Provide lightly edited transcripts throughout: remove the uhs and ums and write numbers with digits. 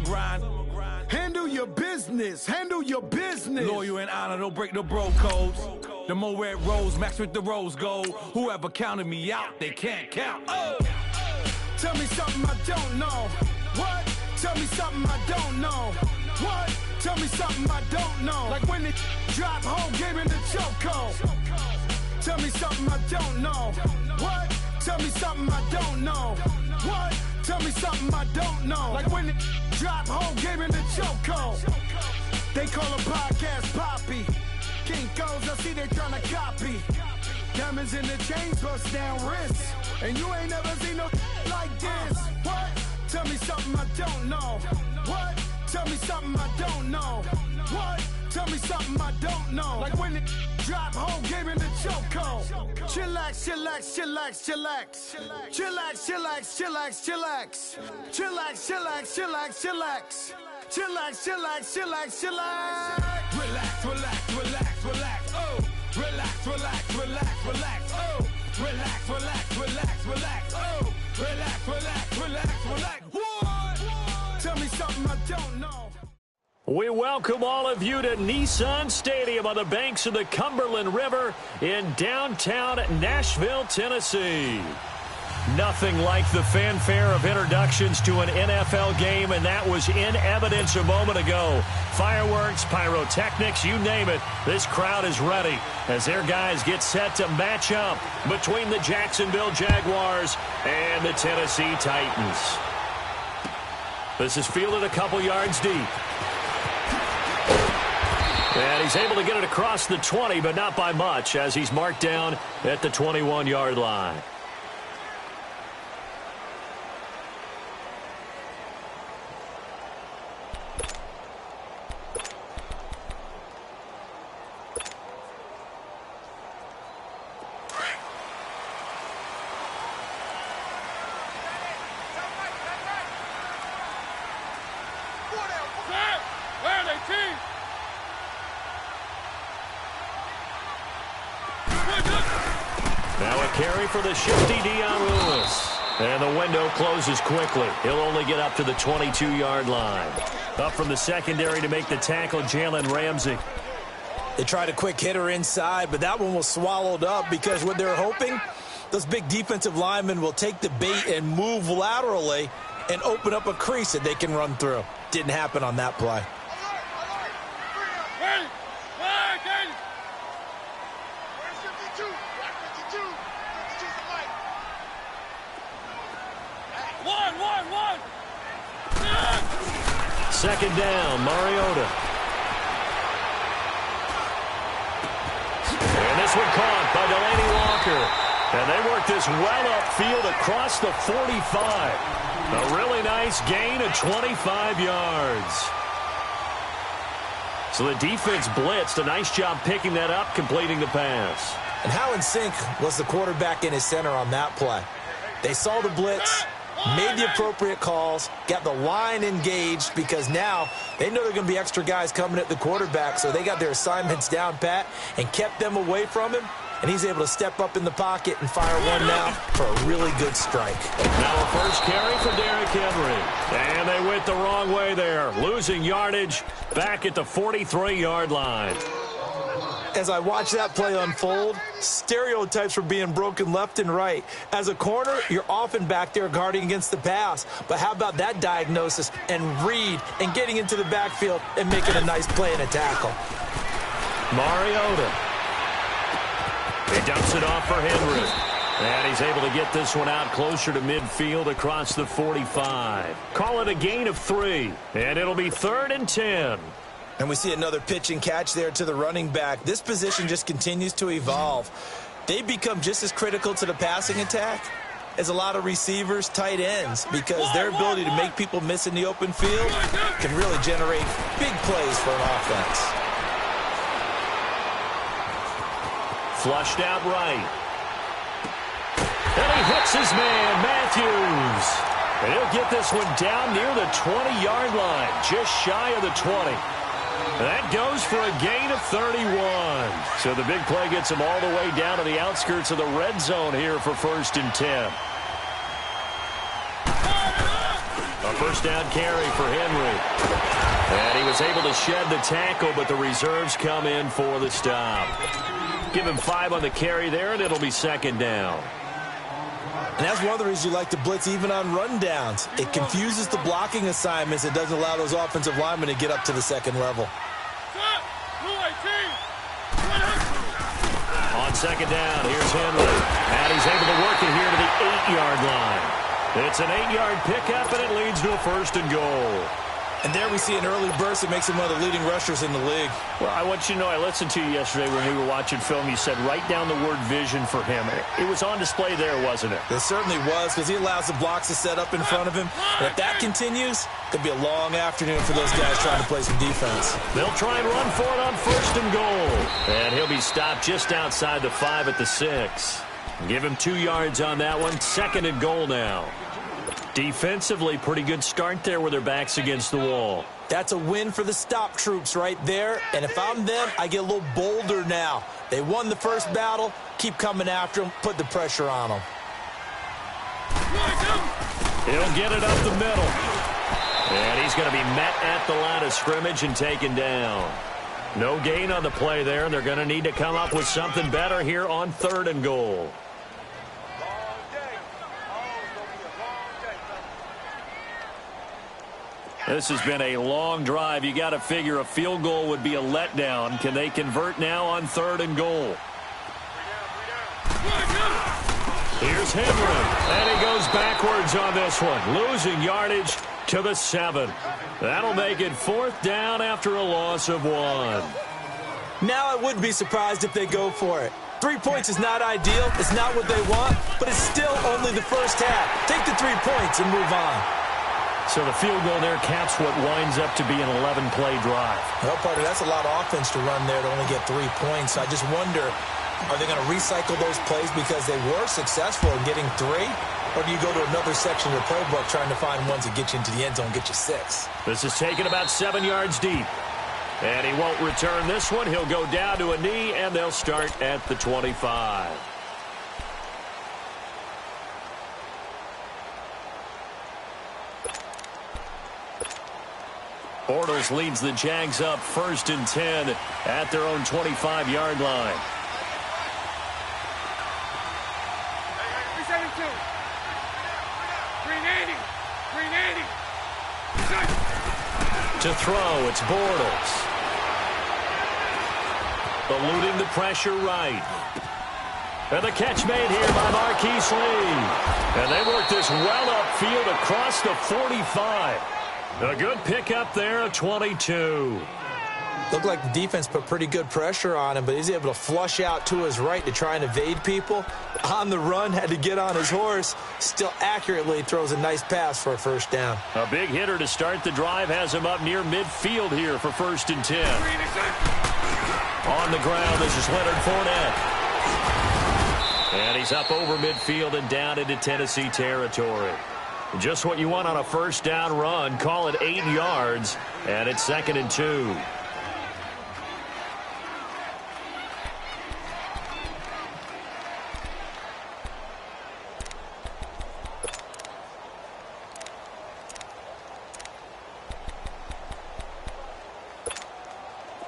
grind. Handle your business. Handle your business. Loyal and honor, don't break the bro codes. The more red rose, max with the rose gold. Whoever counted me out, they can't count. Oh! Tell me something I don't know. What? Tell me something I don't know. What? Tell me something I don't know. Like when it drop home, game in the chokehold. Tell me something I don't know. What? Tell me something I don't know. What? Tell me something I don't know. Like when it drop home, game in the chokehold. They call a podcast Poppy. Kinkos, I see they tryna copy. Diamonds in the chains, bust down wrists. And you ain't never seen no like this. What? Tell me something I don't know. What? Tell me something I don't know. What? Tell me something I don't know. Like when it drop home, game in the chokehold. Chillax, chillax, chillax, chillax. Chillax, chillax, chillax, chillax. Chillax, chillax, chillax, chillax. Chillax, chillax, chillax, chillax. Relax, relax, relax, relax, oh. Relax, relax, relax, relax, oh. Relax, relax, relax, relax, oh. Relax, relax, relax, relax. What? Tell me something I don't know. We welcome all of you to Nissan Stadium on the banks of the Cumberland River in downtown Nashville, Tennessee. Nothing like the fanfare of introductions to an NFL game, and that was in evidence a moment ago. Fireworks, pyrotechnics, you name it. This crowd is ready as their guys get set to match up between the Jacksonville Jaguars and the Tennessee Titans. This is fielded a couple yards deep. And he's able to get it across the 20, but not by much, as he's marked down at the 21-yard line. Now a carry for the shifty Dion Lewis. And the window closes quickly. He'll only get up to the 22-yard line. Up from the secondary to make the tackle, Jalen Ramsey. They tried a quick hitter inside, but that one was swallowed up because what they're hoping, those big defensive linemen will take the bait and move laterally and open up a crease that they can run through. Didn't happen on that play. Second down, Mariota. And this one caught by Delaney Walker. And they work this well upfield across the 45. A really nice gain of 25 yards. So the defense blitzed. A nice job picking that up, completing the pass. And how in sync was the quarterback in his center on that play? They saw the blitz, made the appropriate calls, got the line engaged because now they know there are going to be extra guys coming at the quarterback, so they got their assignments down pat and kept them away from him, and he's able to step up in the pocket and fire one now for a really good strike. Now a first carry for Derrick Henry. And they went the wrong way there, losing yardage back at the 43-yard line. As I watch that play unfold, stereotypes were being broken left and right. As a corner, you're often back there guarding against the pass. But how about that diagnosis and read and getting into the backfield and making a nice play and a tackle? Mariota. He dumps it off for Henry. And he's able to get this one out closer to midfield across the 45. Call it a gain of 3. And it'll be 3rd and 10. And we see another pitch and catch there to the running back. This position just continues to evolve. They become just as critical to the passing attack as a lot of receivers, tight ends, because their ability to make people miss in the open field can really generate big plays for an offense. Flushed out right. And he hits his man, Matthews. And he'll get this one down near the 20-yard line, just shy of the 20. That goes for a gain of 31. So the big play gets him all the way down to the outskirts of the red zone here for 1st and 10. A first down carry for Henry. And he was able to shed the tackle, but the reserves come in for the stop. Give him 5 on the carry there, and it'll be second down. And that's one of the reasons you like to blitz even on rundowns. It confuses the blocking assignments. It doesn't allow those offensive linemen to get up to the second level. On second down, here's Henry. And he's able to work it here to the 8-yard line. It's an 8-yard pickup, and it leads to a first and goal. And there we see an early burst that makes him one of the leading rushers in the league. Well, I want you to know, I listened to you yesterday when we were watching film. You said write down the word vision for him. It was on display there, wasn't it? It certainly was, because he allows the blocks to set up in front of him. And if that continues, it could be a long afternoon for those guys trying to play some defense. They'll try and run for it on first and goal. And he'll be stopped just outside the 5 at the 6. Give him 2 yards on that one. Second and goal now. Defensively, pretty good start there with their backs against the wall. That's a win for the stop troops right there. And if I'm them, I get a little bolder now. They won the first battle. Keep coming after them. Put the pressure on them. He'll get it up the middle. And he's going to be met at the line of scrimmage and taken down. No gain on the play there, and they're going to need to come up with something better here on third and goal. This has been a long drive. You got to figure a field goal would be a letdown. Can they convert now on third and goal? Here's Henry, and he goes backwards on this one, losing yardage to the 7. That'll make it 4th down after a loss of 1. Now I wouldn't be surprised if they go for it. 3 points is not ideal. It's not what they want, but it's still only the first half. Take the 3 points and move on. So the field goal there caps what winds up to be an 11-play drive. Well, partner, that's a lot of offense to run there to only get 3 points. I just wonder, are they going to recycle those plays because they were successful in getting 3? Or do you go to another section of the playbook trying to find ones that get you into the end zone, get you 6? This is taken about 7 yards deep. And he won't return this one. He'll go down to a knee, and they'll start at the 25. Bortles leads the Jags up 1st and 10 at their own 25-yard line. To throw, it's Bortles. Eluding the pressure right. And the catch made here by Marquise Lee. And they work this well upfield across the 45. A good pickup there at 22. Looked like the defense put pretty good pressure on him, but he's able to flush out to his right to try and evade people. On the run, had to get on his horse. Still accurately throws a nice pass for a first down. A big hitter to start the drive has him up near midfield here for 1st and 10. On the ground, this is Leonard Fournette. And he's up over midfield and down into Tennessee territory. Just what you want on a first down run. Call it 8 yards, and it's 2nd and 2.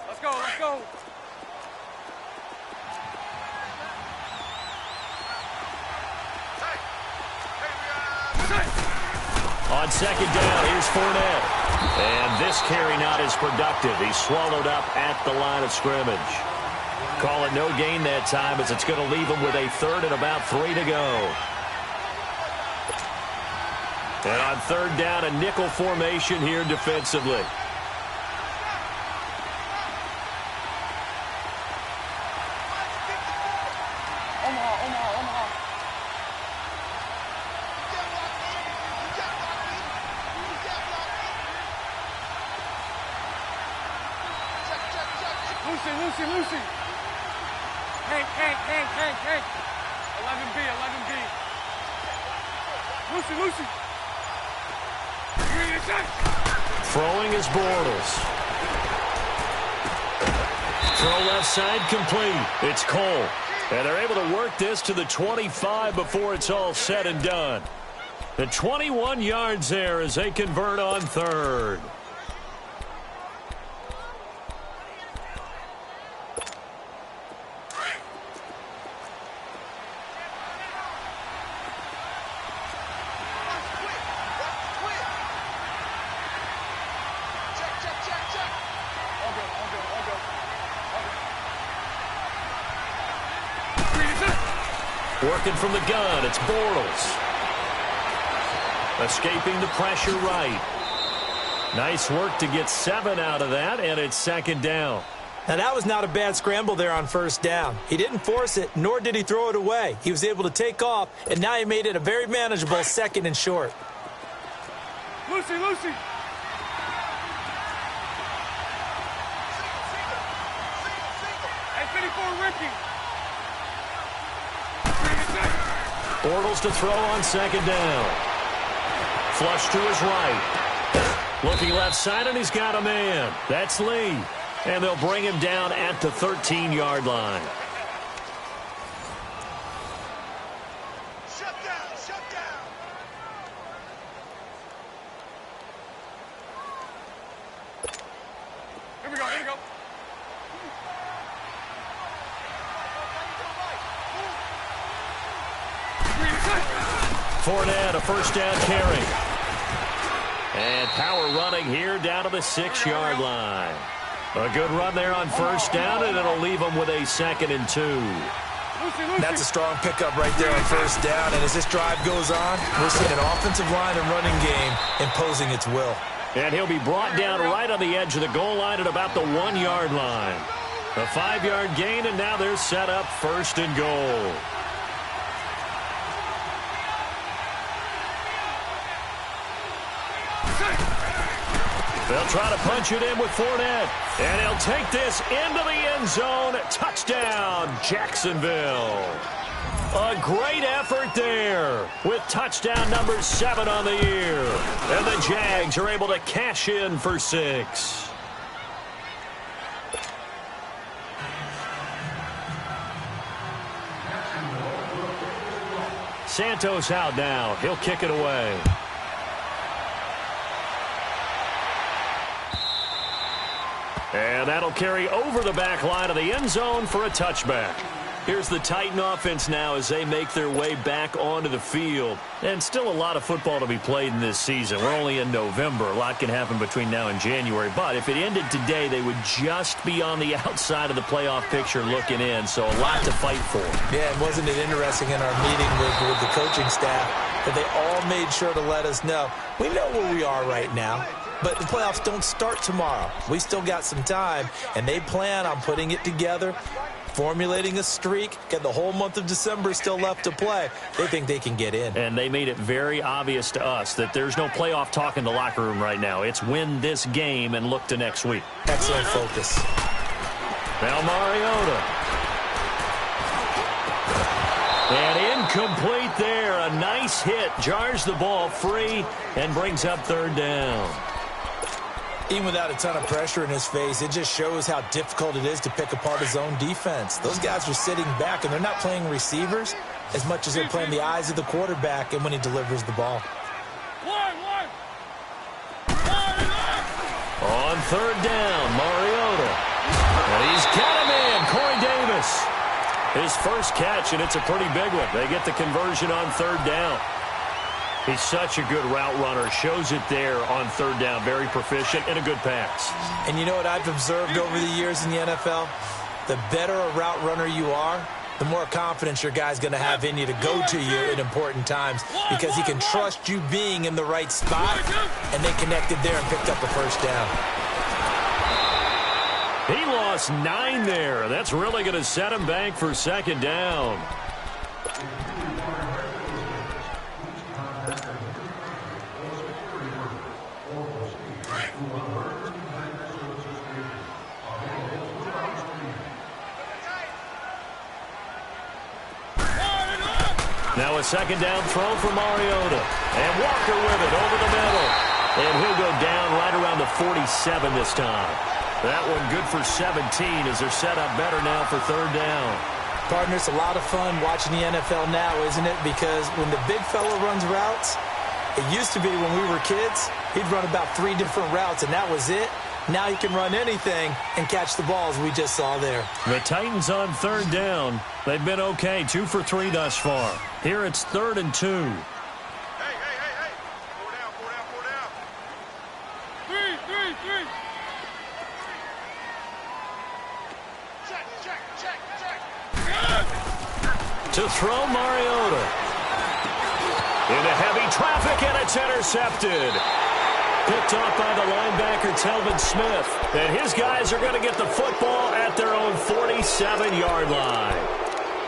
Let's go, let's go. On second down, here's Fournette. And this carry not as productive. He's swallowed up at the line of scrimmage. Call it no gain that time, as it's going to leave him with a 3rd and about 3 to go. And on 3rd down, a nickel formation here defensively. Lucy. Hank. 11B. Lucy. Throwing is Bortles. Throw left side complete. It's Cole. And they're able to work this to the 25 before it's all said and done. The 21 yards there as they convert on third. Working from the gun, it's Bortles. Escaping the pressure right. Nice work to get 7 out of that, and it's second down. Now, that was not a bad scramble there on first down. He didn't force it, nor did he throw it away. He was able to take off, and now he made it a very manageable second and short. Lucy! Hey, 54, Ricky! Bortles to throw on second down. Flush to his right. Looking left side, and he's got a man. That's Lee. And they'll bring him down at the 13-yard line. Shut down! Here we go. Fournette, a first down carry. And power running here down to the 6-yard line. A good run there on first down, and it'll leave them with a 2nd and 2. That's a strong pickup right there on first down, and as this drive goes on, we're seeing an offensive line and running game imposing its will. And he'll be brought down right on the edge of the goal line at about the 1-yard line. A 5-yard gain, and now they're set up 1st and goal. They'll try to punch it in with Fournette. And he'll take this into the end zone. Touchdown, Jacksonville. A great effort there with touchdown number 7 on the year. And the Jags are able to cash in for 6. Santos out now. He'll kick it away. And that'll carry over the back line of the end zone for a touchback. Here's the Titan offense now as they make their way back onto the field. And still a lot of football to be played in this season. We're only in November. A lot can happen between now and January. But if it ended today, they would just be on the outside of the playoff picture looking in. So a lot to fight for. Yeah, and wasn't it interesting in our meeting with the coaching staff that they all made sure to let us know, we know where we are right now. But the playoffs don't start tomorrow. We still got some time, and they plan on putting it together, formulating a streak, got the whole month of December still left to play. They think they can get in. And they made it very obvious to us that there's no playoff talk in the locker room right now. It's win this game and look to next week. Excellent focus. Now Mariota. And incomplete there. A nice hit. Jars the ball free and brings up 3rd down. Even without a ton of pressure in his face, it just shows how difficult it is to pick apart his own defense. Those guys are sitting back, and they're not playing receivers as much as they're playing the eyes of the quarterback and when he delivers the ball. On 3rd down, Mariota. And he's got him in, Corey Davis. His first catch, and it's a pretty big one. They get the conversion on 3rd down. He's such a good route runner. Shows it there on 3rd down. Very proficient and a good pass. And you know what I've observed over the years in the NFL? The better a route runner you are, the more confidence your guy's going to have in you to go to you at important times because he can trust you being in the right spot, and they connected there and picked up a first down. He lost 9 there. That's really going to set him back for 2nd down. Now a 2nd down throw for Mariota. And Walker with it over the middle. And he'll go down right around the 47 this time. That one good for 17 as they're set up better now for 3rd down. Partner, it's a lot of fun watching the NFL now, isn't it? Because when the big fella runs routes, It used to be when we were kids, he'd run about 3 different routes, and that was it. Now he can run anything and catch the balls we just saw there. The Titans on 3rd down. They've been okay, 2 for 3 thus far. Here it's 3rd and 2. Hey. 4 down. 3. Check. To throw Mariota. Into heavy traffic, and it's intercepted. Picked off by the linebacker, Telvin Smith. And his guys are going to get the football at their own 47-yard line.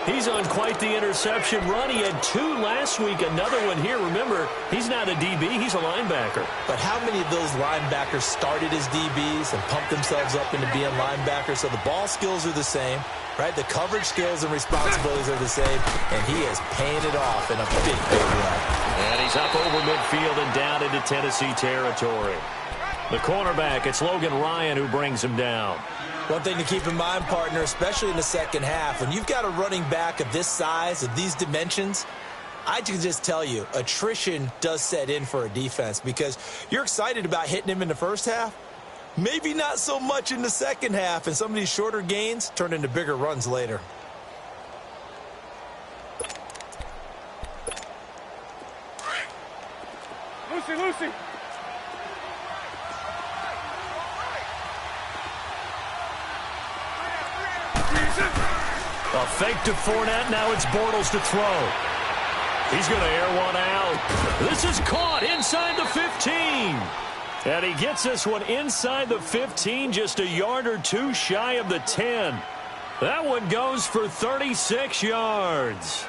He's on quite the interception run. He had 2 last week, another one here. Remember, he's not a DB, he's a linebacker. But how many of those linebackers started as DBs and pumped themselves up into being linebackers? So the ball skills are the same, right? The coverage skills and responsibilities are the same, and he is paying it off in a big way. And he's up over midfield and down into Tennessee territory. The cornerback, it's Logan Ryan who brings him down. One thing to keep in mind, partner, especially in the second half, when you've got a running back of this size, of these dimensions, I can just tell you, attrition does set in for a defense because you're excited about hitting him in the first half. Maybe not so much in the second half, and some of these shorter gains turn into bigger runs later. Lucy. A fake to Fournette. Now it's Bortles to throw. He's going to air one out. This is caught inside the 15. And he gets this one inside the 15, just a yard or 2 shy of the 10. That one goes for 36 yards.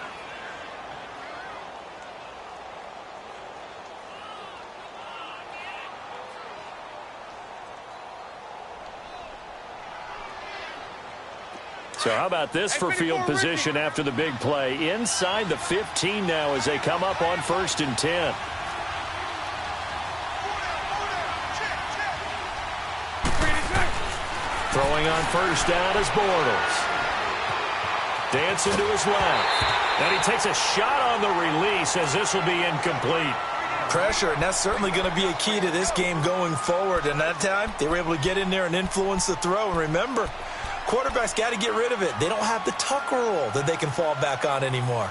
So how about this for field position after the big play? Inside the 15 now as they come up on 1st and 10. Throwing on 1st down is Bortles. Dancing to his left. And he takes a shot on the release as this will be incomplete. Pressure, and that's certainly going to be a key to this game going forward. And that time, they were able to get in there and influence the throw. And remember, quarterbacks got to get rid of it. They don't have the tuck rule that they can fall back on anymore.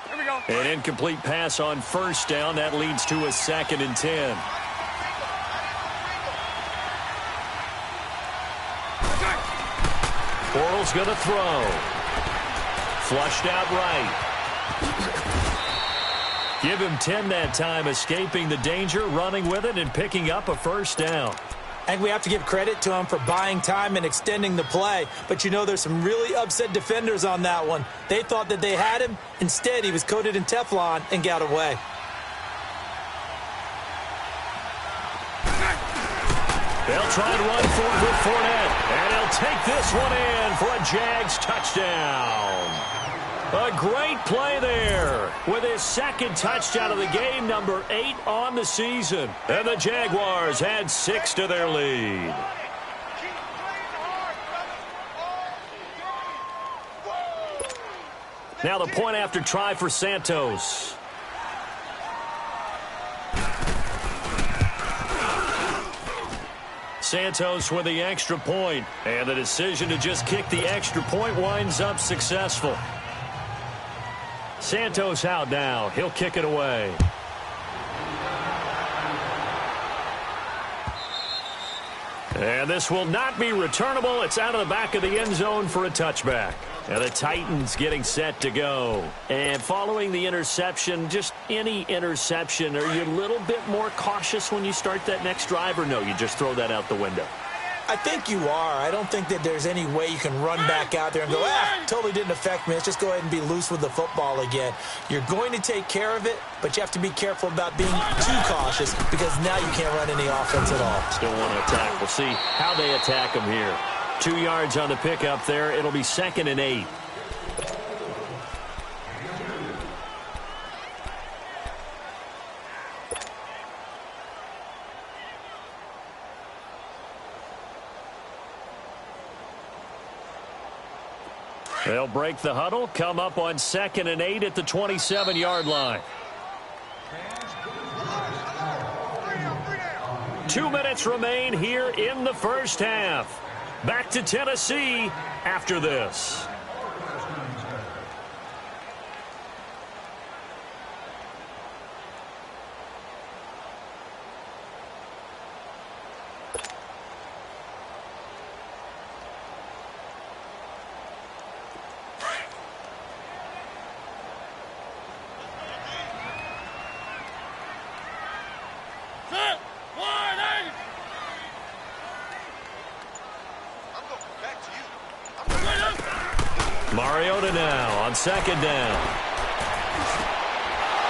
Here we go. An incomplete pass on 1st down. That leads to a 2nd and 10. Bortles going to throw. Flushed out right. Give him 10 that time, escaping the danger, running with it, and picking up a 1st down. I think we have to give credit to him for buying time and extending the play. But, you know, there's some really upset defenders on that one. They thought that they had him. Instead, he was coated in Teflon and got away. They'll try and run for it with Fournette. And he'll take this one in for a Jags touchdown. A great play there with his 2nd touchdown of the game, number 8 on the season. And the Jaguars add 6 to their lead. Now the point after try for Santos. Santos with the extra point, and the decision to just kick the extra point winds up successful. Santos out now. He'll kick it away. And this will not be returnable. It's out of the back of the end zone for a touchback. And the Titans getting set to go. And following the interception, just any interception, are you a little bit more cautious when you start that next drive, or no, you just throw that out the window? I think you are. I don't think that there's any way you can run back out there and go, totally didn't affect me. Let's just go ahead and be loose with the football again. You're going to take care of it, but you have to be careful about being too cautious because now you can't run any offense at all. Still want to attack. We'll see how they attack him here. 2 yards on the pickup there. It'll be 2nd and 8. They'll break the huddle, come up on 2nd and 8 at the 27-yard line. 2 minutes remain here in the first half. Back to Tennessee after this. Mariota now on 2nd down.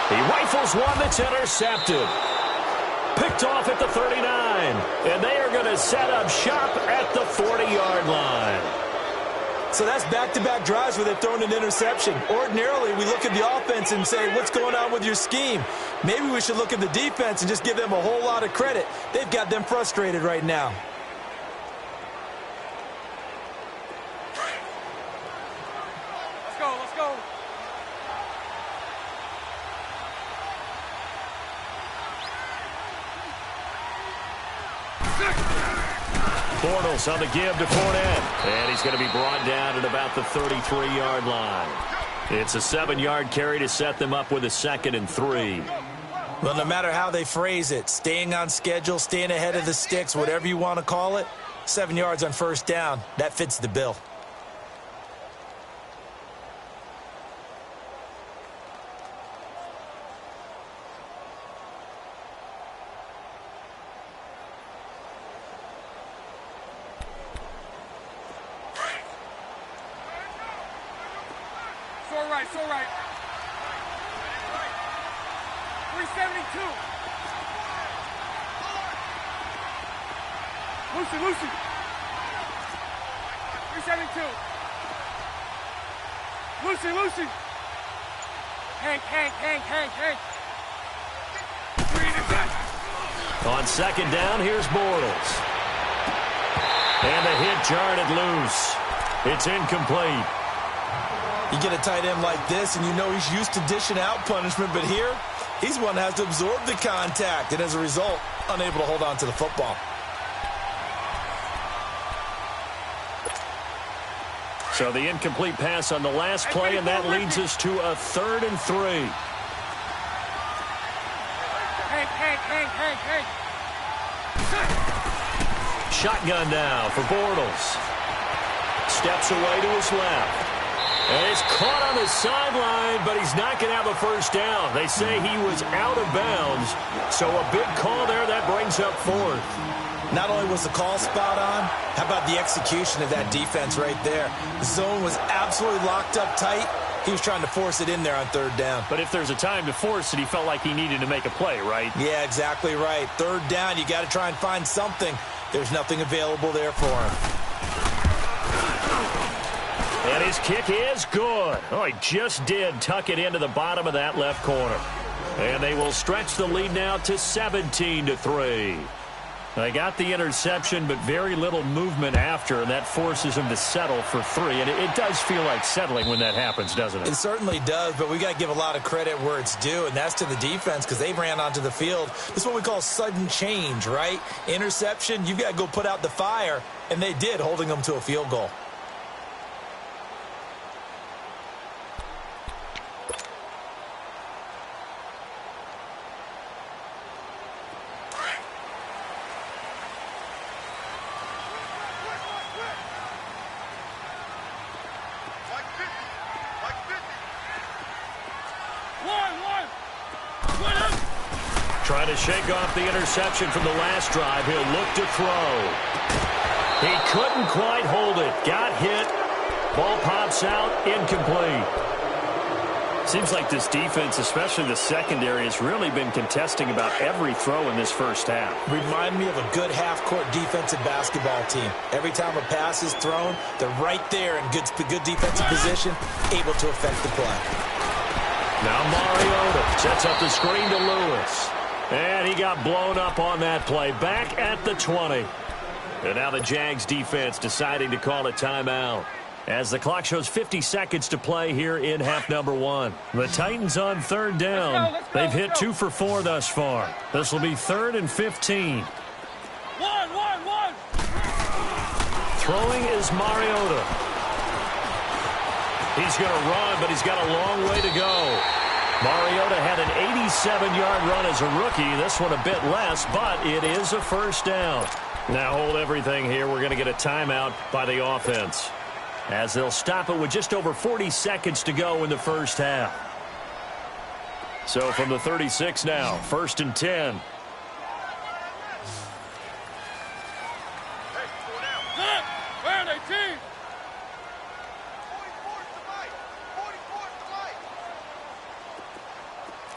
He rifles one that's intercepted. Picked off at the 39. And they are going to set up shop at the 40-yard line. So that's back-to-back drives where they've thrown an interception. Ordinarily, we look at the offense and say, what's going on with your scheme? Maybe we should look at the defense and just give them a whole lot of credit. They've got them frustrated right now. Bortles on the give to Fournette. And he's going to be brought down at about the 33-yard line. It's a 7-yard carry to set them up with a 2nd and 3. Well, no matter how they phrase it, staying on schedule, staying ahead of the sticks, whatever you want to call it, 7 yards on 1st down, that fits the bill. It's all right. 372. Lucy. 372. Lucy. Hank. On 2nd down, here's Bortles. And the hit jarred loose. It's incomplete. You get a tight end like this, and you know he's used to dishing out punishment, but here, he's one that has to absorb the contact, and as a result, unable to hold on to the football. So the incomplete pass on the last play, and that leads us to a 3rd and 3. Hank. Shotgun now for Bortles. Steps away to his left. And it's caught on the sideline, but he's not going to have a 1st down. They say he was out of bounds. So a big call there that brings up 4th. Not only was the call spot on, how about the execution of that defense right there? The zone was absolutely locked up tight. He was trying to force it in there on 3rd down. But if there's a time to force it, he felt like he needed to make a play, right? Yeah, exactly right. 3rd down, you got to try and find something. There's nothing available there for him. And his kick is good. Oh, he just did tuck it into the bottom of that left corner. And they will stretch the lead now to 17-3. They got the interception, but very little movement after, and that forces him to settle for 3. And it does feel like settling when that happens, doesn't it? It certainly does, but we got to give a lot of credit where it's due, and that's to the defense because they ran onto the field. This is what we call sudden change, right? Interception, you've got to go put out the fire, and they did, holding them to a field goal. Trying to shake off the interception from the last drive. He'll look to throw. He couldn't quite hold it. Got hit. Ball pops out. Incomplete. Seems like this defense, especially the secondary, has really been contesting about every throw in this first half. Remind me of a good half-court defensive basketball team. Every time a pass is thrown, they're right there in good defensive position, able to affect the play. Now Mariota sets up the screen to Lewis. And he got blown up on that play. Back at the 20. And now the Jags defense deciding to call a timeout. as the clock shows 50 seconds to play here in half number one. The Titans on third down. They've hit 2 for 4 thus far. This will be 3rd and 15. One. Throwing is Mariota. He's going to run, but he's got a long way to go. Mariota had an 87-yard run as a rookie. This one a bit less, but it is a first down. Now hold everything here. We're going to get a timeout by the offense, as they'll stop it with just over 40 seconds to go in the first half. So from the 36 now, 1st and 10. Where are they, team?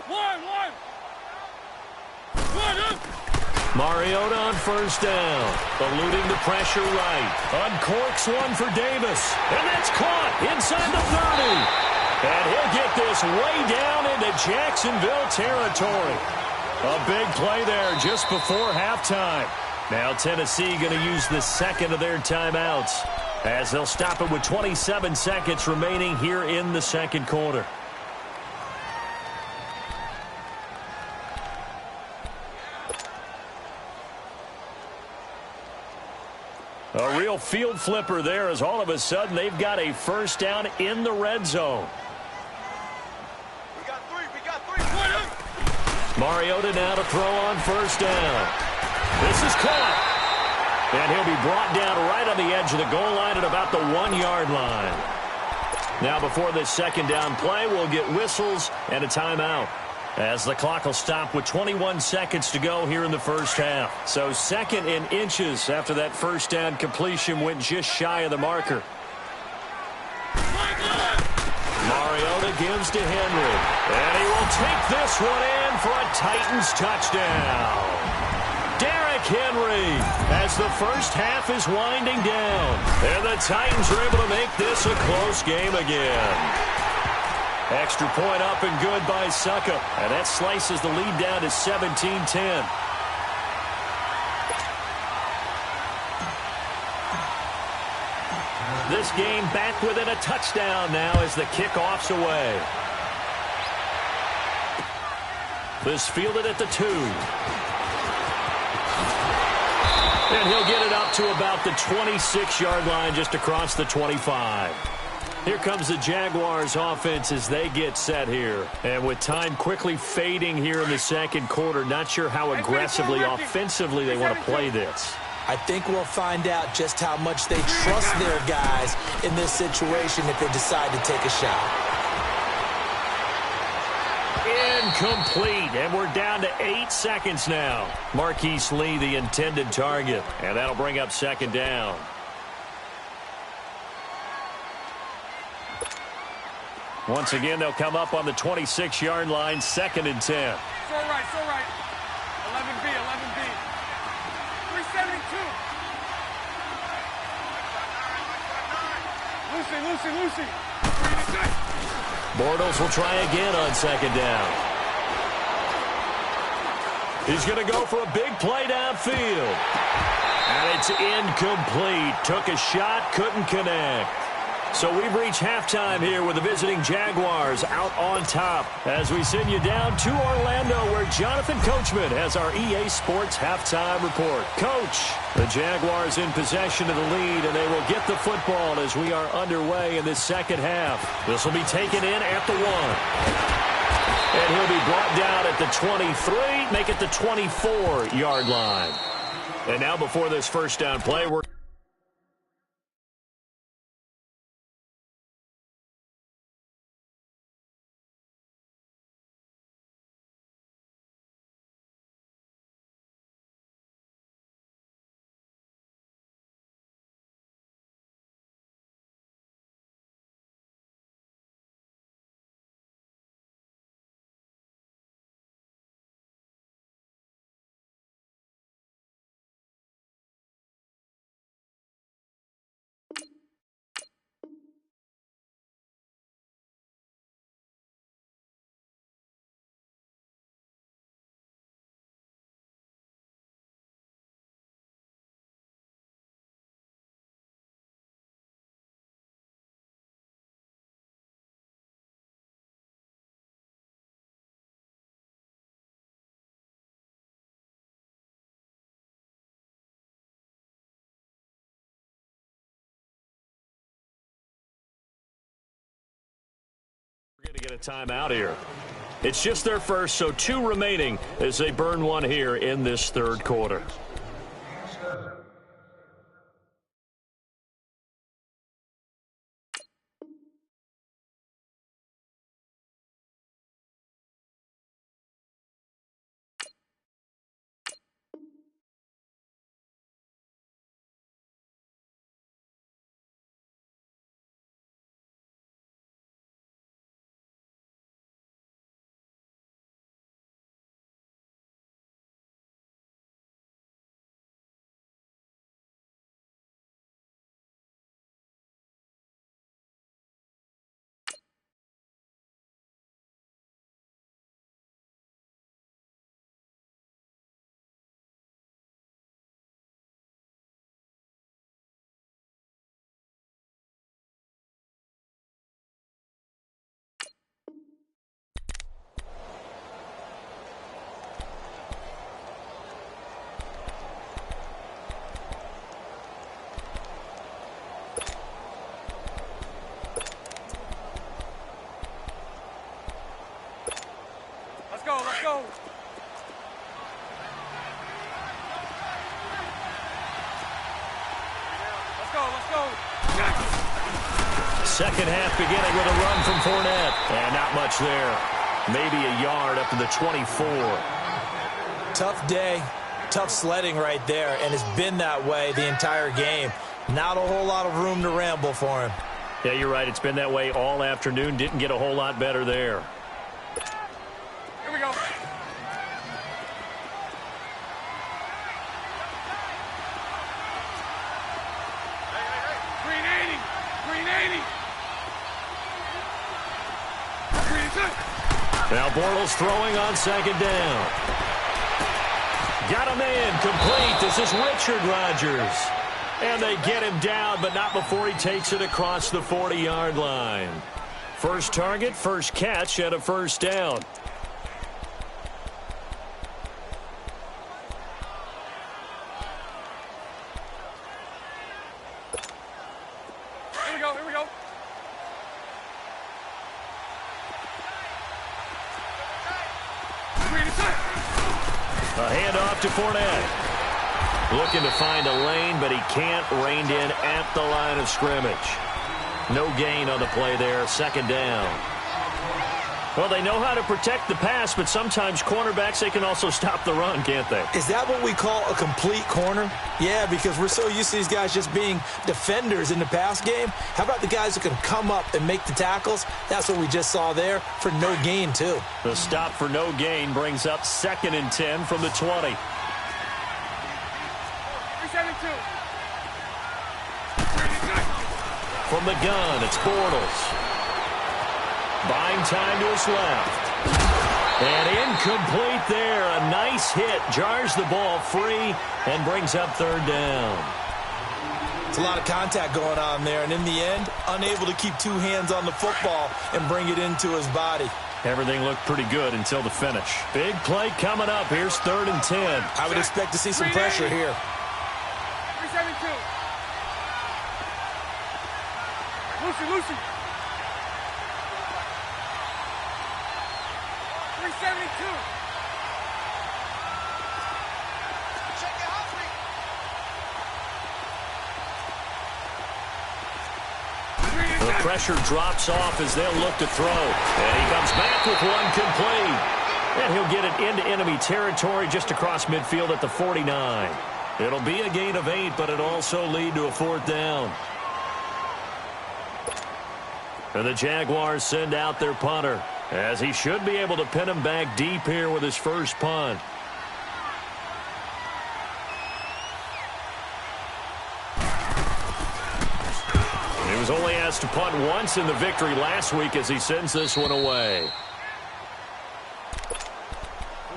One. Mariota on first down, eluding the pressure right. Uncorks one for Davis, and that's caught inside the 30. And he'll get this way down into Jacksonville territory. A big play there just before halftime. Now Tennessee going to use the second of their timeouts, as they'll stop it with 27 seconds remaining here in the second quarter. A real field flipper there, as all of a sudden they've got a first down in the red zone. We got three. Mariota now to throw on first down. This is caught. And he'll be brought down right on the edge of the goal line at about the 1-yard line. Now before this second down play, we'll get whistles and a timeout, as the clock will stop with 21 seconds to go here in the first half. So 2nd and inches after that first down completion went just shy of the marker. Mariota gives to Henry, and he will take this one in for a Titans touchdown. Derrick Henry, as the first half is winding down, and the Titans are able to make this a close game again. Extra point up and good by Suckup, and that slices the lead down to 17-10. This game back within a touchdown now as the kickoff's away. This fielded at the 2. And he'll get it up to about the 26-yard line, just across the 25. Here comes the Jaguars offense as they get set here. And with time quickly fading here in the second quarter, not sure how aggressively, offensively they want to play this. I think we'll find out just how much they trust their guys in this situation if they decide to take a shot. Incomplete, and we're down to 8 seconds now. Marquise Lee, the intended target, and that'll bring up second down. Once again, they'll come up on the 26-yard line, 2nd and 10. So right. 11B. 372. Lucy. Bortles will try again on second down. He's going to go for a big play downfield. And it's incomplete. Took a shot, couldn't connect. So we've reached halftime here with the visiting Jaguars out on top, as we send you down to Orlando, where Jonathan Coachman has our EA Sports halftime report. Coach, the Jaguars in possession of the lead, and they will get the football as we are underway in this second half. This will be taken in at the 1. And he'll be brought down at the 23, make it the 24-yard line. And now before this first down play, we're A timeout here. It's just their first, so 2 remaining as they burn one here in this third quarter. Let's go. Second half beginning with a run from Fournette. And not much there. Maybe a yard up to the 24. Tough day, tough sledding right there, and it's been that way the entire game. Not a whole lot of room to ramble for him. Yeah, you're right. It's been that way all afternoon. Didn't get a whole lot better there. Here we go. Now Bortles throwing on second down. Got him in. Complete. This is Richard Rodgers. And they get him down, but not before he takes it across the 40-yard line. First target, first catch, and a first down. Here we go. A handoff to Fournette. Looking to find a lane, but he can't. Reined in at the line of scrimmage. No gain on the play there. Second down. Well, they know how to protect the pass, but sometimes cornerbacks, they can also stop the run, can't they? Is that what we call a complete corner? Yeah, because we're so used to these guys just being defenders in the pass game. How about the guys who can come up and make the tackles? That's what we just saw there for no gain, too. The stop for no gain brings up 2nd and 10 from the 20. 372. From the gun, it's Bortles. Buying time to his left. And incomplete there. A nice hit. Jars the ball free and brings up third down. It's a lot of contact going on there. And in the end, unable to keep 2 hands on the football and bring it into his body. Everything looked pretty good until the finish. Big play coming up. Here's 3rd and 10. I would expect to see some pressure here. 372. Lucy. 372. The pressure drops off as they'll look to throw. And he comes back with one complete. And he'll get it into enemy territory just across midfield at the 49. It'll be a gain of 8, but it'll also lead to a 4th down. And the Jaguars send out their punter, as he should be able to pin him back deep here with his first punt. He was only asked to punt once in the victory last week as he sends this one away.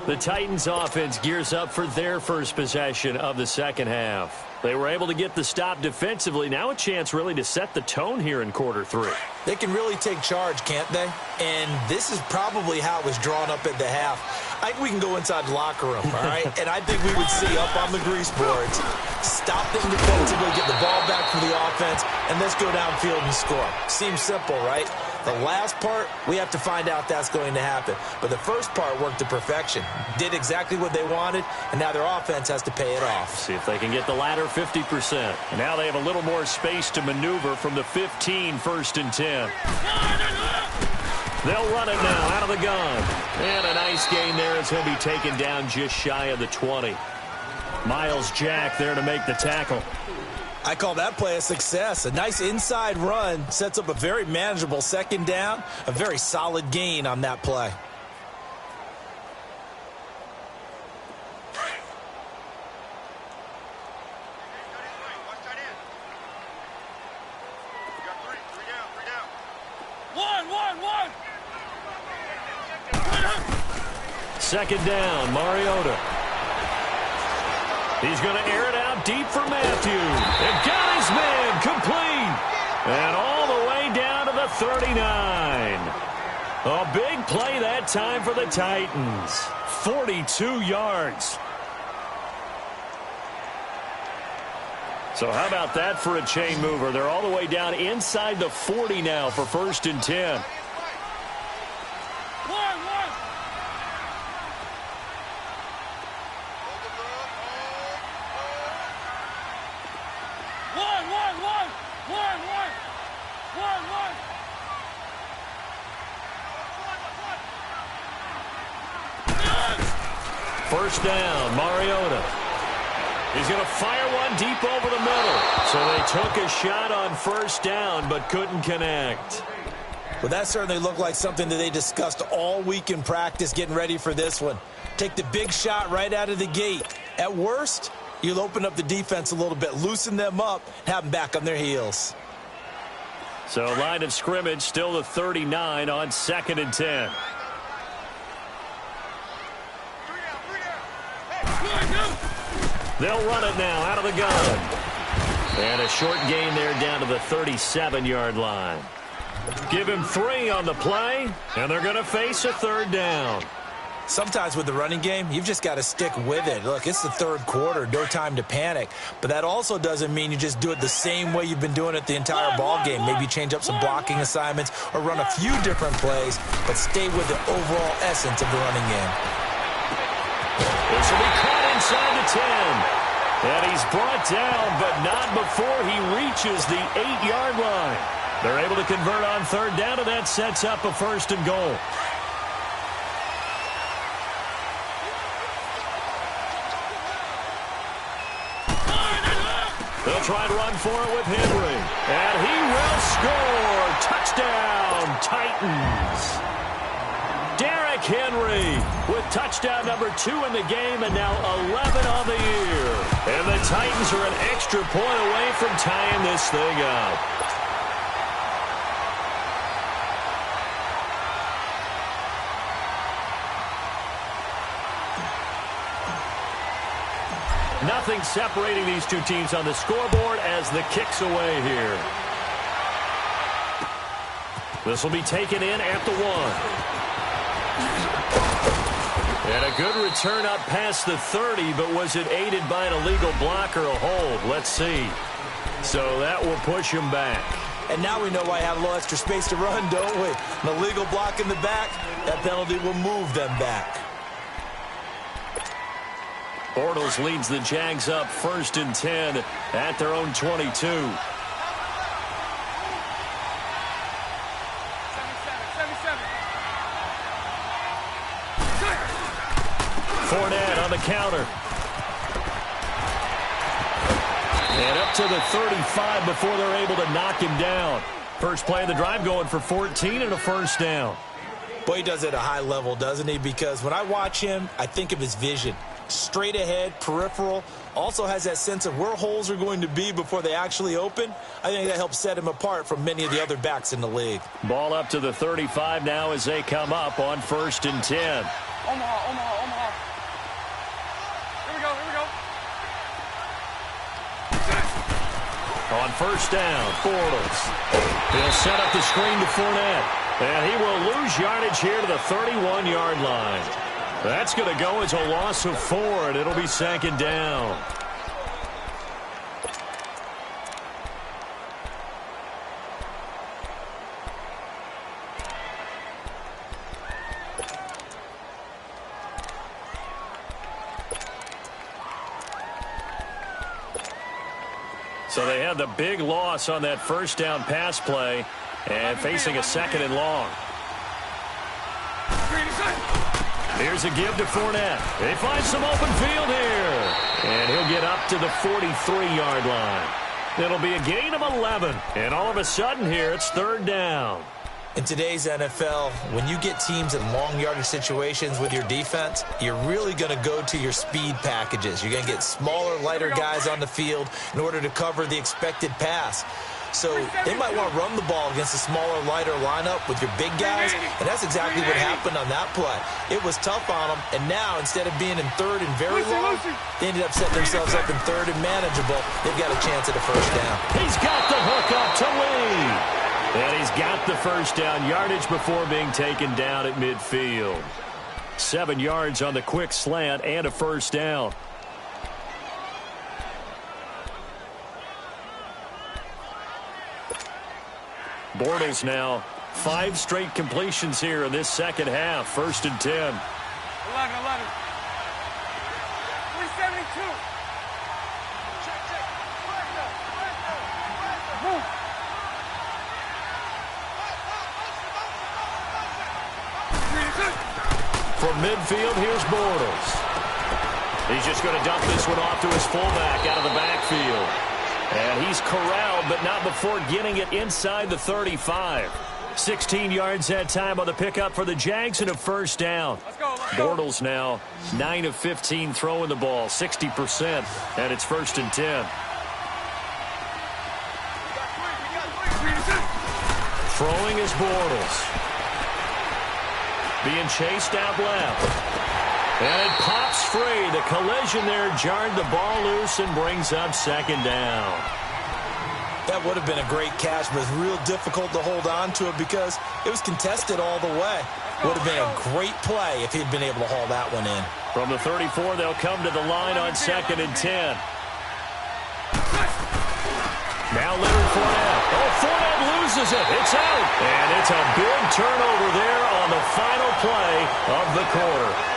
The Titans offense gears up for their first possession of the second half. They were able to get the stop defensively. Now a chance really to set the tone here in quarter 3. They can really take charge, can't they? And this is probably how it was drawn up at the half. I think we can go inside the locker room, all right? And I think we would see up on the grease boards, stop them defensively, get the ball back for the offense, and let's go downfield and score. Seems simple, right? The last part, we have to find out that's going to happen. But the first part worked to perfection. Did exactly what they wanted, and now their offense has to pay it off. See if they can get the latter 50%. And now they have a little more space to maneuver from the 15, 1st and 10. They'll run it now out of the gun. And a nice gain there. It's going to be taken down just shy of the 20. Miles Jack there to make the tackle. I call that play a success. A nice inside run sets up a very manageable 2nd down. A very solid gain on that play. Second down, Mariota. He's going to air it out deep for Matthew. And got his man complete. And all the way down to the 39. A big play that time for the Titans. 42 yards. So how about that for a chain mover? They're all the way down inside the 40 now for 1st and 10. First down, Mariota. He's going to fire one deep over the middle. So they took a shot on 1st down, but couldn't connect. Well, that certainly looked like something that they discussed all week in practice getting ready for this one. Take the big shot right out of the gate. At worst, you'll open up the defense a little bit, loosen them up, have them back on their heels. So line of scrimmage still the 39 on 2nd and 10. They'll run it now out of the gun. And a short gain there down to the 37-yard line. Give him 3 on the play, and they're going to face a 3rd down. Sometimes with the running game, you've just got to stick with it. Look, it's the 3rd quarter, no time to panic. But that also doesn't mean you just do it the same way you've been doing it the entire ball game. Maybe change up some blocking assignments or run a few different plays, but stay with the overall essence of the running game. This will be caught inside the 10. And he's brought down, but not before he reaches the 8-yard line. They're able to convert on 3rd down, and that sets up a 1st and goal. They'll try to run for it with Henry. And he will score. Touchdown, Titans. Derrick Henry with touchdown number 2 in the game and now 11 on the year. And the Titans are an extra point away from tying this thing up. Nothing separating these two teams on the scoreboard as the kick's away here. This will be taken in at the 1. And a good return up past the 30, but was it aided by an illegal block or a hold? Let's see. So that will push him back. And now we know why I have a little extra space to run, don't we? An illegal block in the back, that penalty will move them back. Bortles leads the Jags up 1st and 10 at their own 22. Fournette on the counter. And up to the 35 before they're able to knock him down. First play of the drive going for 14 and a 1st down. Boy, he does it at a high level, doesn't he? Because when I watch him, I think of his vision. Straight ahead, peripheral, also has that sense of where holes are going to be before they actually open. I think that helps set him apart from many of the other backs in the league. Ball up to the 35 now as they come up on 1st and 10. Omaha. Here we go. On 1st down, Bortles. He'll set up the screen to Fournette. And he will lose yardage here to the 31-yard line. That's going to go as a loss of 4, and it'll be 2nd down. So they had the big loss on that first down pass play and facing a second and long. Here's a give to Fournette. They find some open field here. And he'll get up to the 43-yard line. It'll be a gain of 11. And all of a sudden here, it's third down. In today's NFL, when you get teams in long yardage situations with your defense, you're really going to go to your speed packages. You're going to get smaller, lighter guys on the field in order to cover the expected pass. So they might want to run the ball against a smaller, lighter lineup with your big guys, and that's exactly what happened on that play. It was tough on them, and now instead of being in third and very long, they ended up setting themselves up in third and manageable. They've got a chance at a first down. He's got the hook up to Lee. And he's got the first down yardage before being taken down at midfield. 7 yards on the quick slant and a first down. Bortles now 5 straight completions here in this second half. 1st and 10. 11. 372. From midfield, here's Bortles. He's just going to dump this one off to his fullback out of the backfield. And he's corralled, but not before getting it inside the 35. 16 yards that time on the pickup for the Jags and a first down. Let's go. Bortles now 9 of 15 throwing the ball, 60%, and it's 1st and 10. Throwing is Bortles. Being chased out left. And it pops free. The collision there jarred the ball loose and brings up second down. That would have been a great catch, but it's real difficult to hold on to it because it was contested all the way. Would have been a great play if he'd been able to haul that one in. From the 34, they'll come to the line on 2nd and 10. Now Leonard Fournette. Oh, Fournette loses it. It's out. And it's a big turnover there on the final play of the quarter.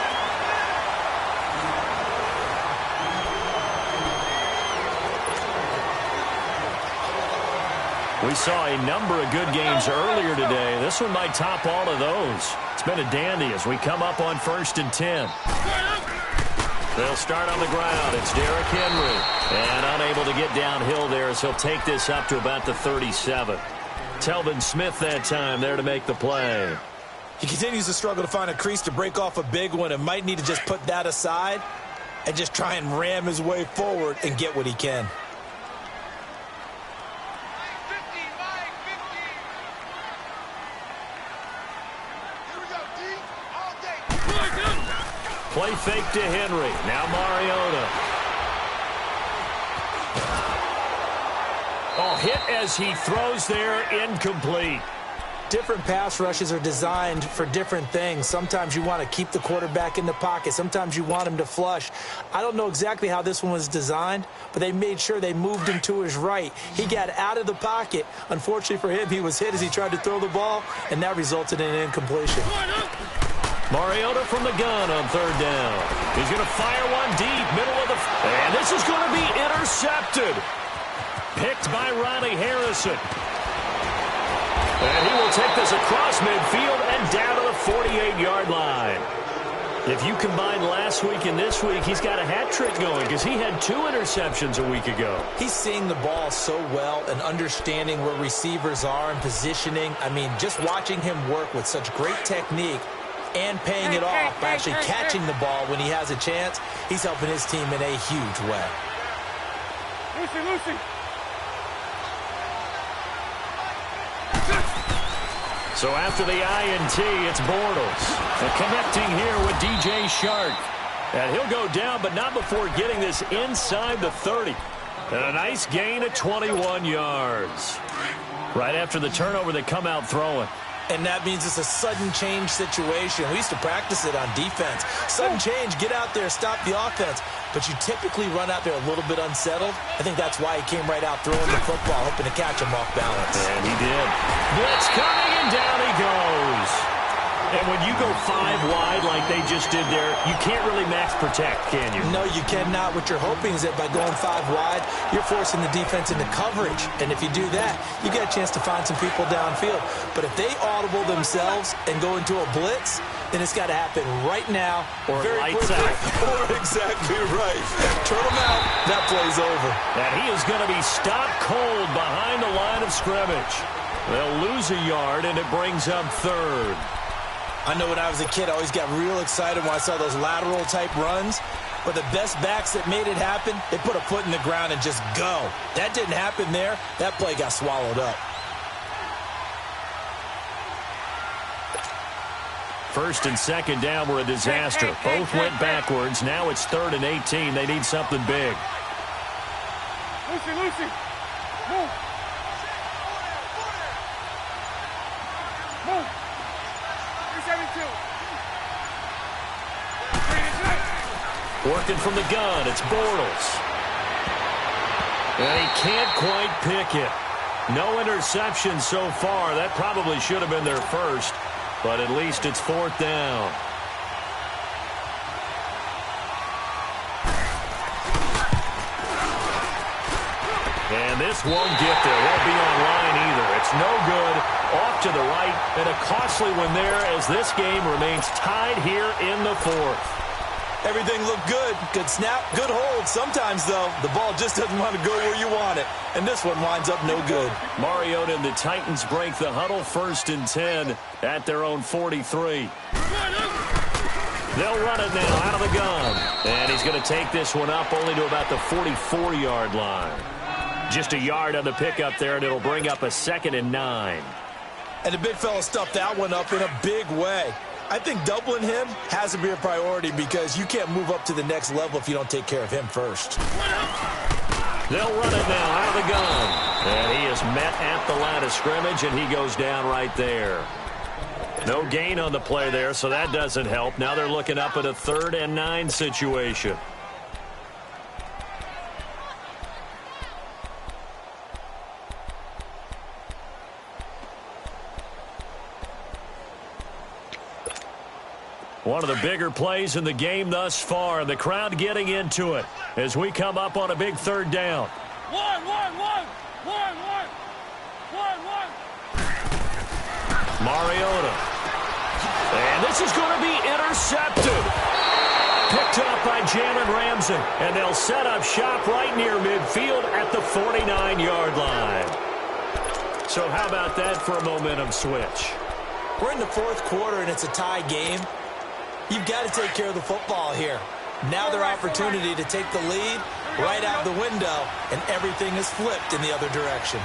We saw a number of good games earlier today. This one might top all of those. It's been a dandy as we come up on 1st and 10. They'll start on the ground. It's Derrick Henry. And unable to get downhill there as he'll take this up to about the 37. Telvin Smith that time there to make the play. He continues to struggle to find a crease to break off a big one and might need to just put that aside and just try and ram his way forward and get what he can. Play fake to Henry. Now Mariota. Oh, hit as he throws there, incomplete. Different pass rushes are designed for different things. Sometimes you want to keep the quarterback in the pocket. Sometimes you want him to flush. I don't know exactly how this one was designed, but they made sure they moved him to his right. He got out of the pocket. Unfortunately for him, he was hit as he tried to throw the ball, and that resulted in an incompletion. Mariota from the gun on 3rd down. He's going to fire one deep, middle of the... And this is going to be intercepted. Picked by Ronnie Harrison. And he will take this across midfield and down to the 48-yard line. If you combine last week and this week, he's got a hat trick going because he had 2 interceptions a week ago. He's seeing the ball so well and understanding where receivers are and positioning. I mean, just watching him work with such great technique and paying it off by actually catching the ball when he has a chance, he's helping his team in a huge way. Lucy. So after the INT, it's Bortles. And connecting here with DJ Shark. And he'll go down, but not before getting this inside the 30. And a nice gain of 21 yards. Right after the turnover, they come out throwing. And that means it's a sudden change situation. We used to practice it on defense. Sudden change, get out there, stop the offense. But you typically run out there a little bit unsettled. I think that's why he came right out throwing the football, hoping to catch him off balance. And he did. Blitz coming, and down he goes. And when you go 5 wide like they just did there, you can't really max protect, can you? No, you cannot. What you're hoping is that by going 5 wide, you're forcing the defense into coverage. And if you do that, you get a chance to find some people downfield. But if they audible themselves and go into a blitz, then it's got to happen right now. Or very lights quickly. out. Or exactly right. Turn them out. That play's over. And he is going to be stopped cold behind the line of scrimmage. They'll lose a yard, and it brings up 3rd. I know when I was a kid, I always got real excited when I saw those lateral-type runs. But the best backs that made it happen, they put a foot in the ground and just go. That didn't happen there. That play got swallowed up. First and second down were a disaster. Both went backwards. Now it's 3rd and 18. They need something big. Lucy, move. Move. 372. Working from the gun, it's Bortles. And he can't quite pick it. No interception so far. That probably should have been their first, but at least it's 4th down. And this won't get there. Won't be online either. It's no good. Off to the right, and a costly one there as this game remains tied here in the 4th. Everything looked good. Good snap, good hold. Sometimes, though, the ball just doesn't want to go where you want it. And this one winds up no good. Mariota and the Titans break the huddle 1st and 10 at their own 43. They'll run it now out of the gun. And he's going to take this one up only to about the 44-yard line. Just a yard on the pickup there, and it'll bring up a 2nd and 9. And the big fella stuffed that one up in a big way. I think doubling him has to be a priority because you can't move up to the next level if you don't take care of him first. They'll run it now out of the gun. And he is met at the line of scrimmage, and he goes down right there. No gain on the play there, so that doesn't help. Now they're looking up at a 3rd and 9 situation. One of the bigger plays in the game thus far, and the crowd getting into it as we come up on a big 3rd down. One. Mariota. And this is going to be intercepted. Picked up by Jalen Ramsey, and they'll set up shop right near midfield at the 49-yard line. So how about that for a momentum switch? We're in the 4th quarter, and it's a tie game. You've got to take care of the football here. Now their opportunity to take the lead right out the window, and everything is flipped in the other direction.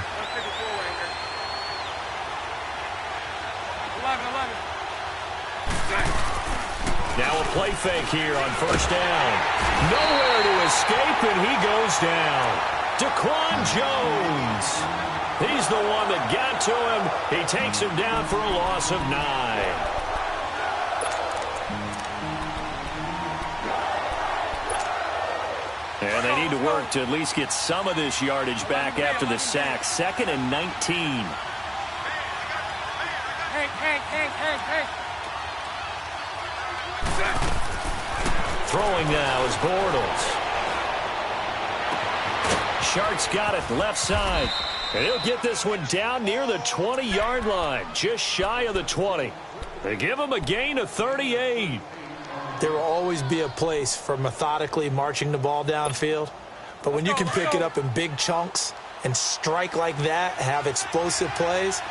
11. Now a play fake here on 1st down. Nowhere to escape, and he goes down. Daquan Jones. He's the one that got to him. He takes him down for a loss of 9. And they need to work to at least get some of this yardage back after the sack. 2nd and 19. Hey. Throwing now is Bortles. Shark's got it left side. And he'll get this one down near the 20-yard line, just shy of the 20. They give him a gain of 38. There will always be a place for methodically marching the ball downfield. But when you can pick it up in big chunks and strike like that, have explosive plays,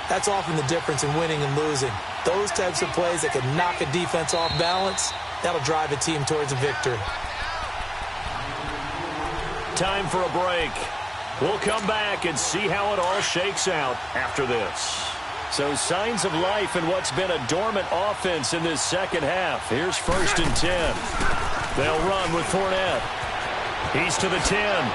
that's often the difference in winning and losing. Those types of plays that can knock a defense off balance, that'll drive a team towards a victory. Time for a break. We'll come back and see how it all shakes out after this. So signs of life in what's been a dormant offense in this second half. Here's 1st and 10. They'll run with Fournette. He's to the 10.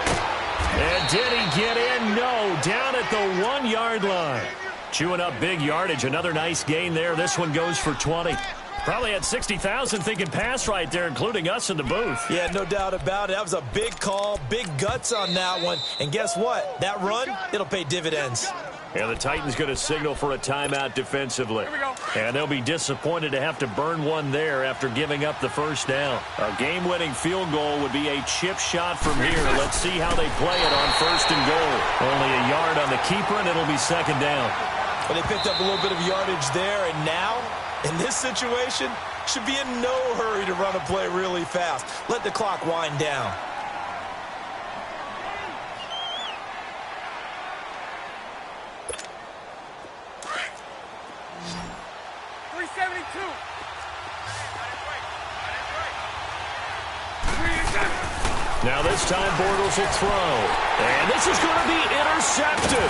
And did he get in? No. Down at the 1-yard line. Chewing up big yardage. Another nice gain there. This one goes for 20. Probably had 60,000 thinking pass right there, including us in the booth. Yeah, no doubt about it. That was a big call, big guts on that one. And guess what? That run, it'll pay dividends. And the Titans going to signal for a timeout defensively. And they'll be disappointed to have to burn one there after giving up the first down. A game-winning field goal would be a chip shot from here. Let's see how they play it on 1st and goal. Only a yard on the keeper, and it'll be 2nd down. Well, they picked up a little bit of yardage there, and now, in this situation, should be in no hurry to run a play really fast. Let the clock wind down. Now this time Bortles will throw. And this is going to be intercepted.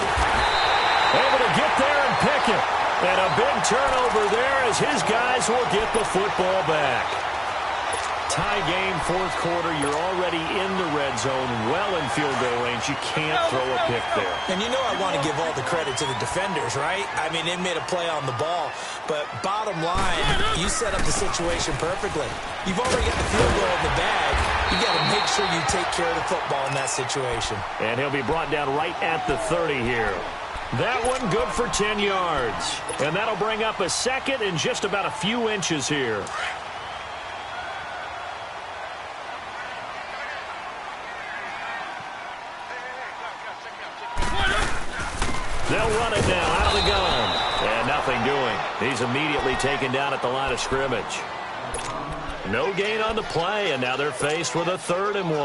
Able to get there and pick it. And a big turnover there as his guys will get the football back. Tie game, 4th quarter. You're already in the red zone, well in field goal range. You can't throw a pick there. And you know I want to give all the credit to the defenders, right? I mean, they made a play on the ball. But bottom line, you set up the situation perfectly. You've already got the field goal in the bag. You got to make sure you take care of the football in that situation. And he'll be brought down right at the 30 here. That one good for 10 yards. And that'll bring up a 2nd and just about a few inches here. They'll run it now out of the gun. And nothing doing. He's immediately taken down at the line of scrimmage. No gain on the play, and now they're faced with a 3rd and 1.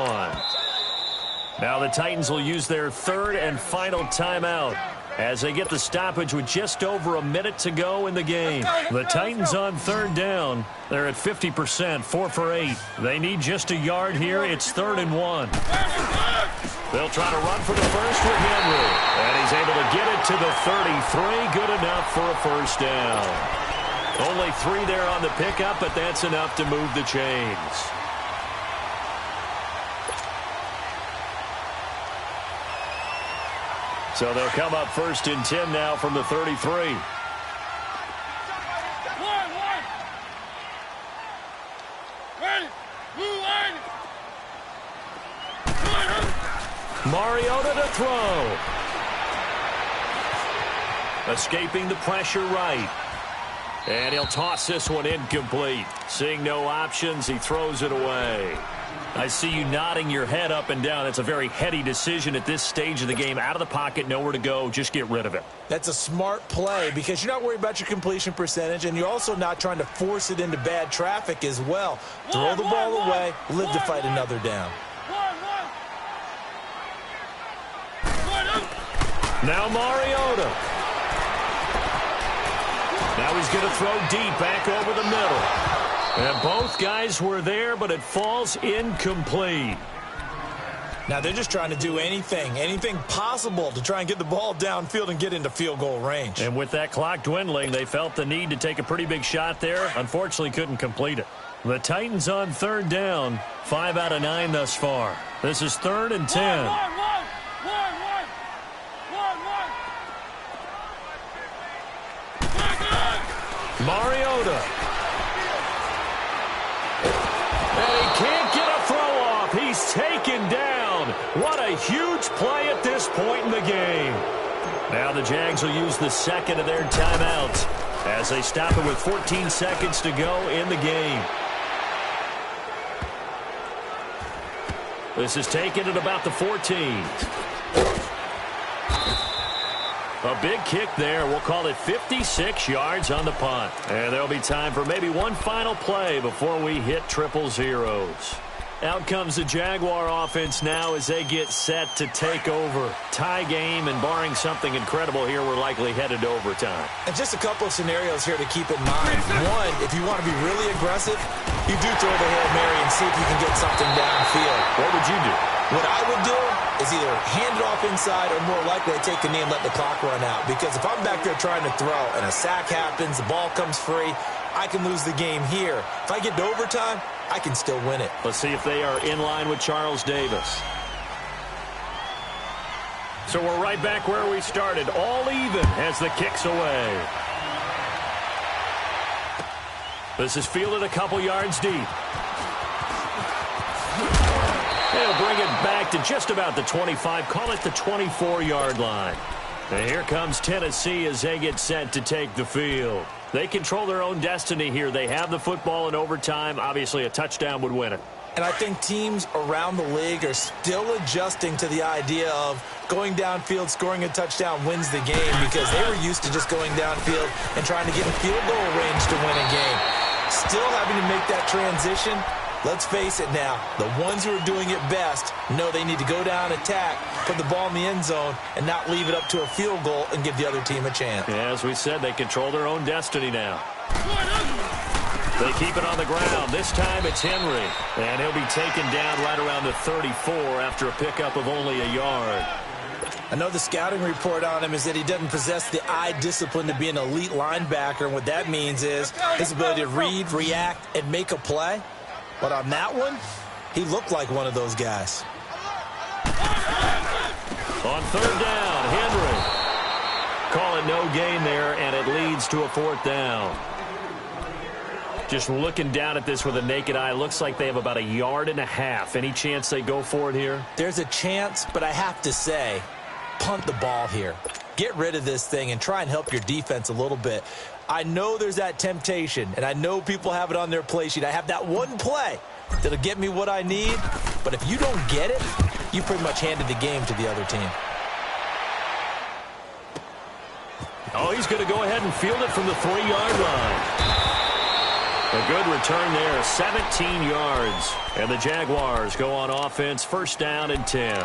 Now the Titans will use their 3rd and final timeout as they get the stoppage with just over a minute to go in the game. The Titans on 3rd down. They're at 50%, 4 for 8. They need just a yard here. It's 3rd and 1. They'll try to run for the first with Henry. And he's able to get it to the 33. Good enough for a 1st down. Only 3 there on the pickup, but that's enough to move the chains. So they'll come up 1st and 10 now from the 33. Mariota to throw. Escaping the pressure right. And he'll toss this one incomplete. Seeing no options, he throws it away. I see you nodding your head up and down. That's a very heady decision at this stage of the game. Out of the pocket, nowhere to go. Just get rid of it. That's a smart play because you're not worried about your completion percentage, and you're also not trying to force it into bad traffic as well. Throw the ball away, live to fight another down. Now Mariota. Now he's going to throw deep back over the middle. And both guys were there, but it falls incomplete. Now they're just trying to do anything possible to try and get the ball downfield and get into field goal range. And with that clock dwindling, they felt the need to take a pretty big shot there. Unfortunately, couldn't complete it. The Titans on 3rd down, 5 out of 9 thus far. This is 3rd and 10. Mariota. And he can't get a throw off. He's taken down. What a huge play at this point in the game. Now the Jags will use the 2nd of their timeouts as they stop it with 14 seconds to go in the game. This is taken at about the 14. A big kick there. We'll call it 56 yards on the punt. And there'll be time for maybe one final play before we hit 000. Out comes the Jaguar offense now as they get set to take over. Tie game, and barring something incredible here, we're likely headed to overtime. And just a couple of scenarios here to keep in mind. One, if you want to be really aggressive, you do throw the Hail Mary and see if you can get something downfield. What would you do? What I would do is either hand it off inside or more likely to take the knee and let the clock run out. Because if I'm back there trying to throw and a sack happens, the ball comes free, I can lose the game here. If I get to overtime, I can still win it. Let's see if they are in line with Charles Davis. So we're right back where we started, all even as the kick's away. This is fielded a couple yards deep. They'll bring it back to just about the 25, call it the 24-yard line. And here comes Tennessee as they get set to take the field. They control their own destiny here. They have the football in overtime. Obviously, a touchdown would win it. And I think teams around the league are still adjusting to the idea of going downfield, scoring a touchdown wins the game, because they were used to just going downfield and trying to get in field goal range to win a game. Still having to make that transition. Let's face it now, the ones who are doing it best know they need to go down, attack, put the ball in the end zone, and not leave it up to a field goal and give the other team a chance. Yeah, as we said, they control their own destiny now. They keep it on the ground. This time it's Henry. And he'll be taken down right around the 34 after a pickup of only a yard. I know the scouting report on him is that he doesn't possess the eye discipline to be an elite linebacker. And what that means is his ability to read, react, and make a play. But on that one, he looked like one of those guys. On third down, Henry. Call it no gain there, and it leads to a fourth down. Just looking down at this with a naked eye, looks like they have about 1.5 yards. Any chance they go for it here? There's a chance, but I have to say, punt the ball here. Get rid of this thing and try and help your defense a little bit. I know there's that temptation, and I know people have it on their play sheet. I have that one play that'll get me what I need, but if you don't get it, you pretty much handed the game to the other team. Oh, he's going to go ahead and field it from the 3-yard line. A good return there, 17 yards. And the Jaguars go on offense, first down and 10.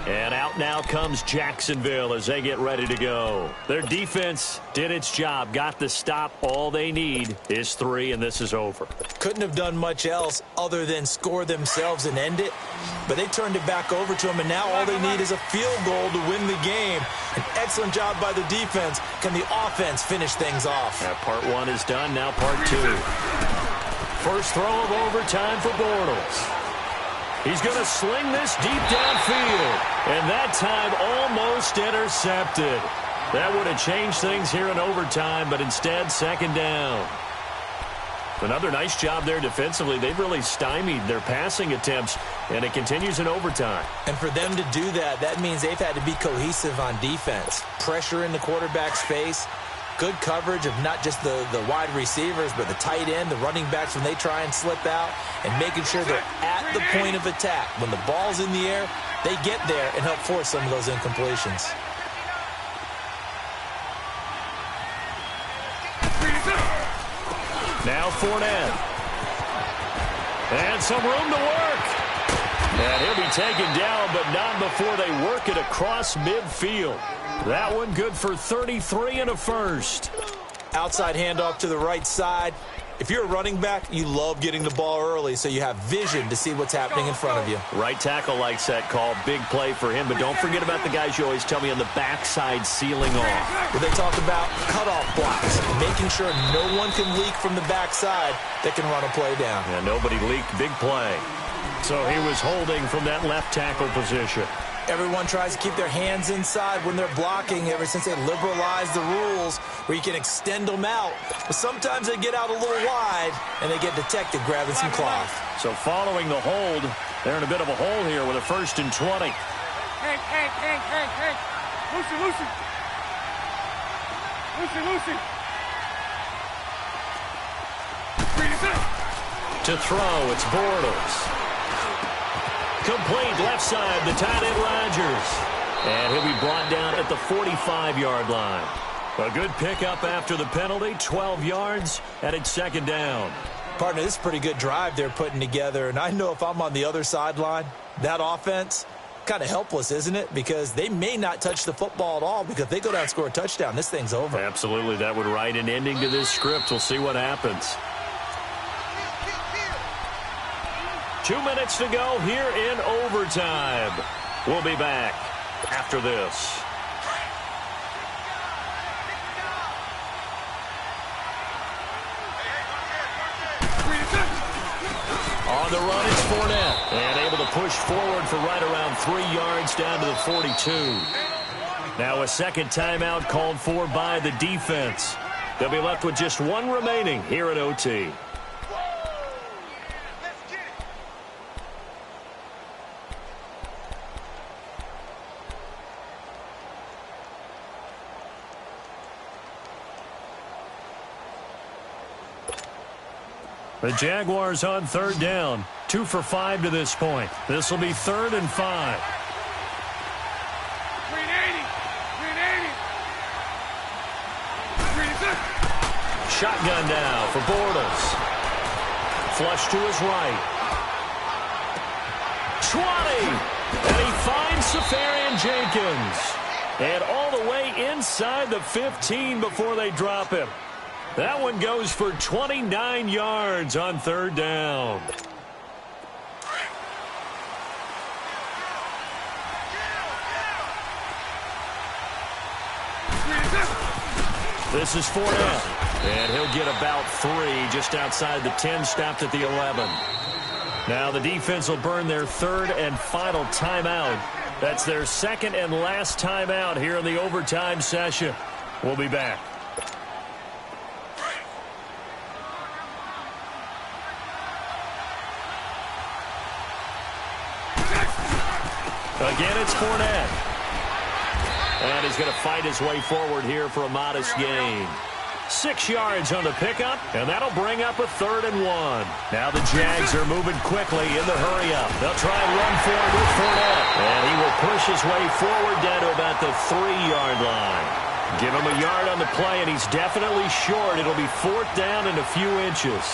And out now comes Jacksonville as they get ready to go. Their defense did its job, got the stop. All they need is 3, and this is over. Couldn't have done much else other than score themselves and end it. But they turned it back over to them, and now all they need is a field goal to win the game. An excellent job by the defense. Can the offense finish things off? Yeah, part 1 is done, now part 2. First throw of overtime for Bortles. He's going to sling this deep downfield. And that time almost intercepted. That would have changed things here in overtime, but instead, second down. Another nice job there defensively. They've really stymied their passing attempts, and it continues in overtime. And for them to do that, that means they've had to be cohesive on defense. Pressure in the quarterback's face. Good coverage of not just the wide receivers, but the tight end, the running backs when they try and slip out, and making sure they're at the point of attack. When the ball's in the air, they get there and help force some of those incompletions. Now Fournette. And some room to work. And he'll be taken down, but not before they work it across midfield. That one good for 33 and a first. Outside handoff to the right side. If you're a running back, you love getting the ball early so you have vision to see what's happening in front of you. Right tackle likes that call. Big play for him, but don't forget about the guys you always tell me on the backside sealing off. Well, they talk about cutoff blocks, making sure no one can leak from the backside that can run a play down. Yeah, nobody leaked. Big play. So he was holding from that left tackle position. Everyone tries to keep their hands inside when they're blocking ever since they liberalized the rules where you can extend them out. But sometimes they get out a little wide and they get detected grabbing some cloth. So following the hold, they're in a bit of a hole here with a 1st and 20. Hey. Lucy. To throw, it's Bortles. Complete left side, the tight end Rodgers. And he'll be brought down at the 45-yard line. A good pickup after the penalty, 12 yards, and it's second down. Partner, this is a pretty good drive they're putting together. And I know if I'm on the other sideline, that offense, kind of helpless, isn't it? Because they may not touch the football at all, because if they go down and score a touchdown, this thing's over. Absolutely, that would write an ending to this script. We'll see what happens. 2 minutes to go here in overtime. We'll be back after this. On the run, it's Fournette. And able to push forward for right around 3 yards down to the 42. Now a second timeout called for by the defense. They'll be left with just one remaining here at OT. The Jaguars on 3rd down. 2 for 5 to this point. This will be 3rd and 5. Shotgun now for Bortles. Flush to his right. 20. And he finds Safarian Jenkins. And all the way inside the 15 before they drop him. That one goes for 29 yards on 3rd down. This is Fournette. And he'll get about 3 just outside the 10, stopped at the 11. Now the defense will burn their 3rd and final timeout. That's their 2nd and last timeout here in the overtime session. We'll be back. Again, it's Fournette. And he's going to fight his way forward here for a modest gain. 6 yards on the pickup, and that'll bring up a 3rd and 1. Now the Jags are moving quickly in the hurry-up. They'll try and run for it with Fournette. And he will push his way forward down to about the 3-yard line. Give him a yard on the play, and he's definitely short. It'll be 4th down and a few inches.